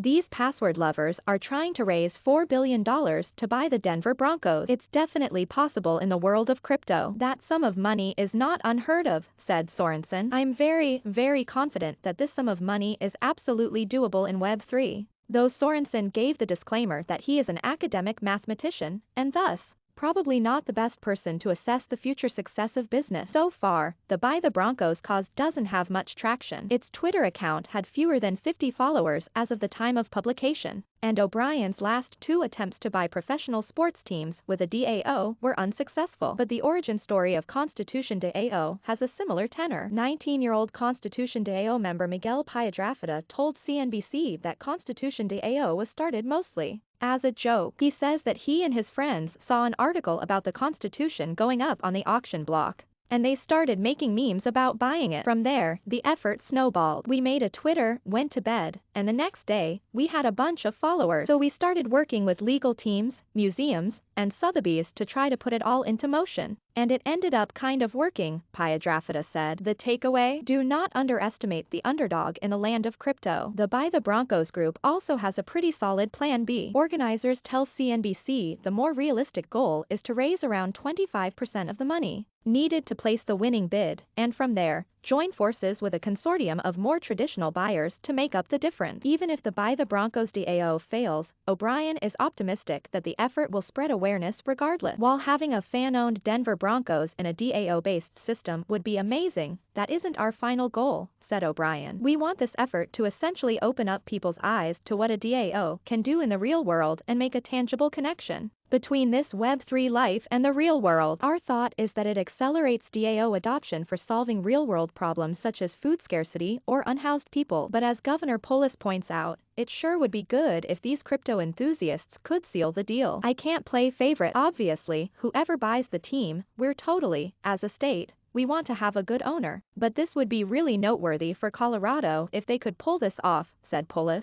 These password lovers are trying to raise $4 billion to buy the Denver Broncos. It's definitely possible in the world of crypto. That sum of money is not unheard of, said Sorensen. I'm very, very confident that this sum of money is absolutely doable in Web3. Though Sorensen gave the disclaimer that he is an academic mathematician, and thus, probably not the best person to assess the future success of business. So far, the Buy the Broncos cause doesn't have much traction. Its Twitter account had fewer than 50 followers as of the time of publication, and O'Brien's last 2 attempts to buy professional sports teams with a DAO were unsuccessful. But the origin story of Constitution DAO has a similar tenor. 19-year-old Constitution DAO member Miguel Piedrafita told CNBC that Constitution DAO was started mostly as a joke. He says that he and his friends saw an article about the Constitution going up on the auction block, and they started making memes about buying it. From there, the effort snowballed. We made a Twitter, went to bed, and the next day, we had a bunch of followers. So we started working with legal teams, museums, and Sotheby's to try to put it all into motion. And it ended up kind of working, Piedrafita said. The takeaway? Do not underestimate the underdog in the land of crypto. The Buy the Broncos group also has a pretty solid plan B. Organizers tell CNBC the more realistic goal is to raise around 25% of the money needed to place the winning bid, and from there, join forces with a consortium of more traditional buyers to make up the difference. Even if the Buy the Broncos DAO fails, O'Brien is optimistic that the effort will spread awareness regardless. While having a fan-owned Denver Broncos in a DAO-based system would be amazing, that isn't our final goal, said O'Brien. We want this effort to essentially open up people's eyes to what a DAO can do in the real world and make a tangible connection between this Web3 life and the real world. Our thought is that it accelerates DAO adoption for solving real-world problems such as food scarcity or unhoused people. But as Governor Polis points out, it sure would be good if these crypto enthusiasts could seal the deal. I can't play favorite. Obviously, whoever buys the team, we're totally, as a state, we want to have a good owner. But this would be really noteworthy for Colorado if they could pull this off, said Polis.